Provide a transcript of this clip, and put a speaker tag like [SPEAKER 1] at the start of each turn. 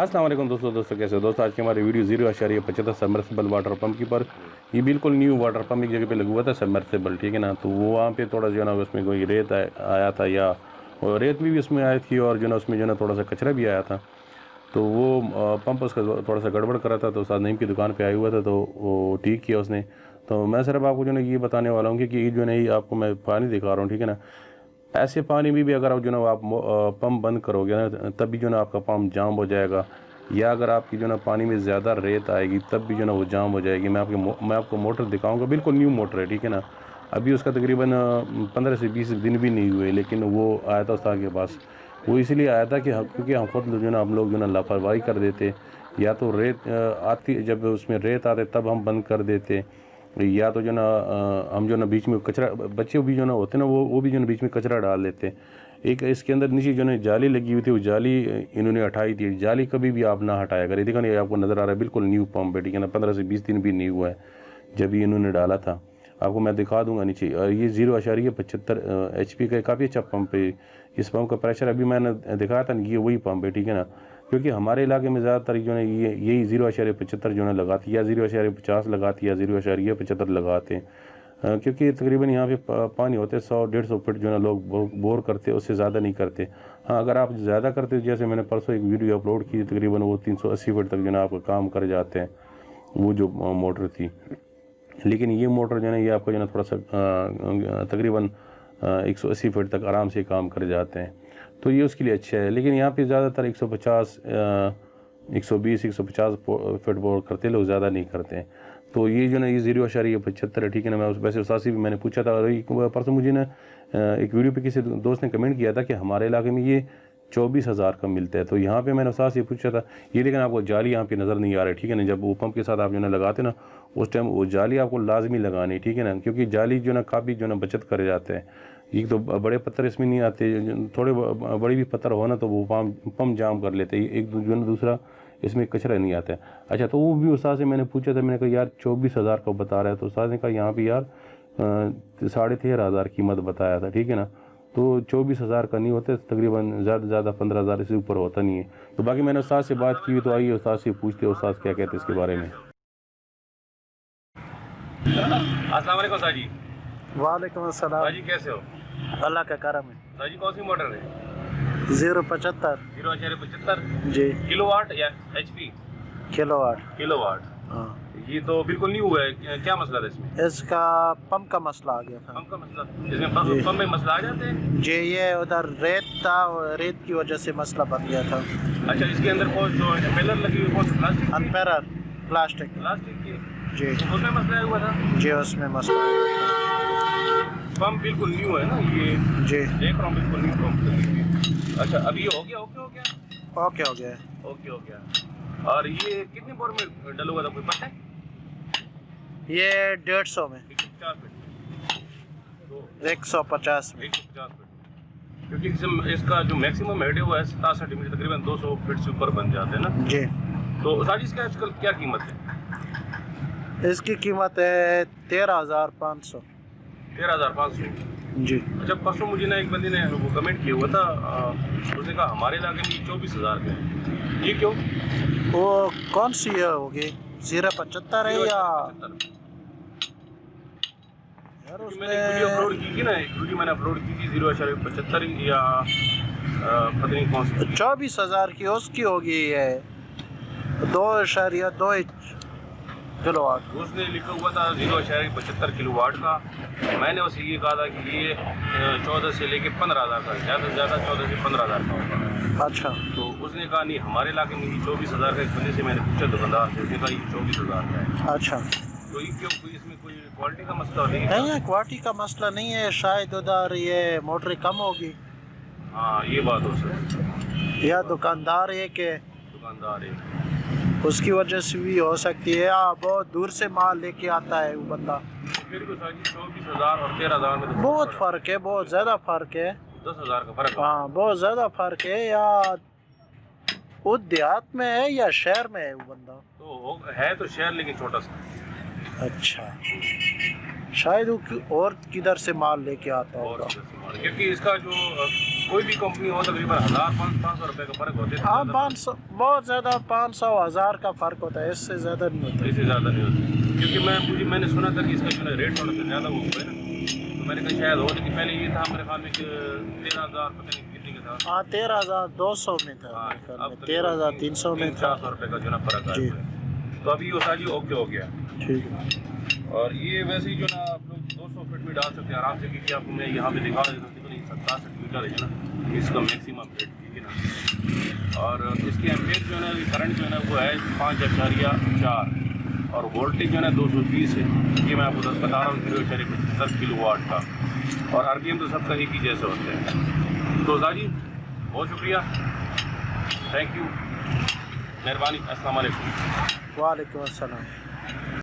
[SPEAKER 1] अस्सलाम वालेकुम दोस्तों कैसे हो दोस्तों। आज की हमारी वीडियो 0.75 सबमर्सिबल वाटर पंप की पर ये बिल्कुल न्यू वाटर पंप एक जगह पे लगा हुआ था सबमर्सिबल, ठीक है ना। तो वो वहाँ पे थोड़ा जो है ना उसमें कोई रेत आया था या और रेत भी उसमें आई थी और जो है ना उसमें जो है ना थोड़ा सा कचरा भी आया था। तो वो पंप उसका थोड़ा सा गड़बड़ करा था, तो उस्ताद नईम की दुकान पे आया हुआ था, तो वो ठीक किया उसने। तो मैं सिर्फ आपको जो है ये बताने वाला हूँ कि जो है ना आपको मैं पानी दिखा रहा हूँ, ठीक है ना। ऐसे पानी में भी अगर आप जो है आप पंप बंद करोगे ना तब भी जो है ना आपका पंप जाम हो जाएगा, या अगर आपकी जो है ना पानी में ज़्यादा रेत आएगी तब भी जो है ना वो जाम हो जाएगी। मैं आपको मोटर दिखाऊंगा, बिल्कुल न्यू मोटर है, ठीक है ना। अभी उसका तकरीबन 15 से 20 दिन भी नहीं हुए, लेकिन वो आया था उस्ताद के पास। वो इसलिए आया था कि क्योंकि हम खुद जो है ना हम लोग जो है ना लापरवाही कर देते, या तो रेत आती जब उसमें रेत आते तब हम बंद कर देते, या तो जो ना हम जो ना बीच में कचरा बच्चे भी जो ना होते ना वो भी जो ना बीच में कचरा डाल देते। एक इसके अंदर नीचे जो ना जाली लगी हुई थी, वो जाली इन्होंने हटाई थी। जाली कभी भी आप ना हटाया करें। देखो ना ये आपको नज़र आ रहा है बिल्कुल न्यू पंप है, ठीक है ना। 15 से 20 दिन भी नहीं हुआ है जब ये इन्होंने डाला था। आपको मैं दिखा दूंगा नीचे। और ये 0.75 HP का काफ़ी अच्छा पंप है। इस पंप का प्रेशर अभी मैंने दिखाया था, ये वही पंप है, ठीक है ना। क्योंकि हमारे इलाके में ज़्यादातर जो है ये यही 0.75 जो है लगाती, या 0.50 लगाती, या 0.75 लगाते हैं। क्योंकि तकरीबन यहाँ पे पानी होते 100-150 फीट जो है ना लोग बोर करते, उससे ज़्यादा नहीं करते। हाँ, अगर आप ज़्यादा करते हो, जैसे मैंने परसों एक वीडियो अपलोड की, तकरीबन वो 380 फीट तक जो है ना आपका काम कर जाते हैं, वो जो मोटर थी। लेकिन ये मोटर जो है ना ये आपको जो है ना थोड़ा सा तकरीबन 180 फीट तक आराम से काम कर जाते हैं, तो ये उसके लिए अच्छा है। लेकिन यहाँ पे ज़्यादातर 150 120 150 फीट बोर करते लोग, ज़्यादा नहीं करते हैं। तो ये जो ना ये 0.75 है, ठीक है ना। मैं वैसे उस्ताद से भी मैंने पूछा था, और परसों मुझे ना एक वीडियो पे किसी दोस्त ने कमेंट किया था कि हमारे इलाके में ये 24,000 का मिलता है। तो यहाँ पे मैंने उस्ताद से पूछा था ये, लेकिन आपको जाली यहाँ पे नज़र नहीं आ रही, ठीक है ना। जब वो पंप के साथ आप जो ना लगाते ना उस टाइम वो जाली आपको लाजमी लगानी, ठीक है ना। क्योंकि जाली जो ना काफ़ी जो ना बचत कर जाते हैं। एक तो बड़े पत्थर इसमें नहीं आते, थोड़े बड़े भी पत्थर हो ना तो वो पंप जाम कर लेते हैं। एक जो ना दूसरा इसमें कचरा नहीं आता है। अच्छा, तो वो भी उस्ताद से मैंने पूछा था, मैंने कहा यार 24,000 का बता रहा है। तो उस्ताद ने कहा यहाँ पे यार 13,500 कीमत बताया था, ठीक है ना। तो 24,000 का नहीं होता, तकरीबन ज़्यादा से ज़्यादा 15,000 इससे ऊपर होता नहीं है। तो बाकी मैंने उस्ताद से बात की, तो आइए उस्ताद से पूछते हैं उस्ताद क्या कहते हैं इसके बारे में। अस्सलाम वालेकुम सर जी।
[SPEAKER 2] वालेकुम अस्सलाम।
[SPEAKER 1] सर जी कैसे हो?
[SPEAKER 2] अल्लाह का करम है।
[SPEAKER 1] सर जी कौन सी मोटर है?
[SPEAKER 2] 0.75
[SPEAKER 1] 0.75
[SPEAKER 2] जी,
[SPEAKER 1] किलोवाट या HP?
[SPEAKER 2] किलोवाट।
[SPEAKER 1] हाँ, ये तो बिल्कुल न्यू है। क्या मसला था इसमें?
[SPEAKER 2] इसका पंप का मसला आ गया था।
[SPEAKER 1] पंप का मसला? इसमें पंप में मसला आ जाते हैं
[SPEAKER 2] जी, ये उधर रेत था और रेत की वजह से मसला बन गया था।
[SPEAKER 1] अच्छा, इसके अंदर कौन जो इम्पेलर लगी हुई, कौन सी प्लास्टिक?
[SPEAKER 2] अनपेरर प्लास्टिक
[SPEAKER 1] की
[SPEAKER 2] जी,
[SPEAKER 1] तो उसमें मसला हुआ था
[SPEAKER 2] जी उसमें मसला आ गया था।
[SPEAKER 1] पंप बिल्कुल न्यू है ना ये,
[SPEAKER 2] जी
[SPEAKER 1] देख रहा हूँ बिल्कुल न्यू पंप। अच्छा, अभी ये हो गया? ओके हो गया?
[SPEAKER 2] ओके हो गया है।
[SPEAKER 1] ओके हो गया। और ये कितने बोर में डला हुआ था, कोई पता है?
[SPEAKER 2] ये 150 में
[SPEAKER 1] 150 फीट,
[SPEAKER 2] 150 में
[SPEAKER 1] 150 फीट। क्योंकि इसका जो मैक्सिमम हेड है वो है 67 मीटर, तकरीबन 200 फीट से ऊपर बन जाते हैं ना
[SPEAKER 2] जी।
[SPEAKER 1] तो साजिश इसका आजकल क्या कीमत है?
[SPEAKER 2] इसकी कीमत है 13,500
[SPEAKER 1] 13,500
[SPEAKER 2] जी।
[SPEAKER 1] अच्छा, परसों मुझे ना एक बंदे ने वो कमेंट किया हुआ था, उसने कहा हमारे इलाके में 24,000 का है। ये क्यों?
[SPEAKER 2] वो कौन सी है होगी? 0.75 है या? यार
[SPEAKER 1] मैंने वीडियो अपलोड की थी ना, एक वीडियो मैंने अपलोड की थी 0.75 या पता नहीं कौन सी।
[SPEAKER 2] 24,000 की उसकी होगी ये 2.2 किलोवाट।
[SPEAKER 1] उसने लिखा हुआ था 0.75 किलोवाट का। मैंने उसे ये कहा था कि ये 14 से लेके 15,000 का, ज़्यादा से ज़्यादा 14 से 15,000 का होगा।
[SPEAKER 2] अच्छा,
[SPEAKER 1] तो उसने कहा नहीं हमारे इलाके में ये 24,000 का। एक बंदे से मैंने पूछा दुकानदार से, उसने कहा ये 24,000 का है।
[SPEAKER 2] अच्छा।
[SPEAKER 1] तो ये क्यों, कोई इसमें कोई क्वालिटी का मसला नहीं
[SPEAKER 2] नहीं
[SPEAKER 1] है?
[SPEAKER 2] है, क्वालिटी का मसला नहीं है, शायद उधर ये मोटर कम होगी।
[SPEAKER 1] हाँ, ये बात हो सकती है।
[SPEAKER 2] या दुकानदार है कि
[SPEAKER 1] दुकानदार है,
[SPEAKER 2] उसकी वजह से भी हो सकती है, या बहुत दूर से माल लेके आता है वो बंदा।
[SPEAKER 1] फिर भी साजी 24,000 और 13,000 में तो
[SPEAKER 2] बहुत फ़र्क है, बहुत ज़्यादा फ़र्क है।
[SPEAKER 1] 10,000 का फर्क है।
[SPEAKER 2] हाँ, बहुत ज़्यादा फ़र्क है। या वो देहात में है या शहर में है वो बंदा?
[SPEAKER 1] तो है तो शहर, लेकिन छोटा सा।
[SPEAKER 2] अच्छा, शायद वो और किधर से माल लेके आता
[SPEAKER 1] और
[SPEAKER 2] होगा।
[SPEAKER 1] क्योंकि इसका जो कोई भी कंपनी हो तकरीबन 1000-500 रुपए का फर्क होते हैं।
[SPEAKER 2] हाँ 500 बहुत ज़्यादा 500,000 का फ़र्क होता है, इससे ज़्यादा नहीं होता।
[SPEAKER 1] इससे ज़्यादा नहीं होता, क्योंकि मैंने सुना था कि इसका जो है रेट थोड़ा सा ज़्यादा वो हुआ है ना, तो मैंने कहा शायद हो, लेकिन पहले ये था मेरे ख्याल में कि 13,000 पता नहीं कितने का था।
[SPEAKER 2] हाँ 13,200 में था,
[SPEAKER 1] हाँ,
[SPEAKER 2] मेरे ख्याल
[SPEAKER 1] अब
[SPEAKER 2] में 13,300 में था।
[SPEAKER 1] 400 रुपये का जो ना फर्क
[SPEAKER 2] जी।
[SPEAKER 1] आया है। तो अभी वो साजी ओके हो गया।
[SPEAKER 2] ठीक है।
[SPEAKER 1] और ये वैसे ही जो ना आप लोग 200 फीट में डाल सकते हैं आराम से, क्योंकि आपको मैं यहाँ पे दिखा देता हूँ कितनी 67 मीटर है ना इसका मैक्सिमम रेट, ठीक है ना। और इसकी एम्पेयर जो है ना, करंट जो है ना वो है 5.4 और वोल्टेज जो है ना 220 है। ये मैं आपको बता रहा हूँ 0.10 किलोवाट का। और आरपीएम तो सबका एक ही जैसे होते हैं। तो जाजी बहुत शुक्रिया, थैंक यू, मेहरबानी, अस्सलाम वालेकुम।
[SPEAKER 2] वालेकुम अस्सलाम।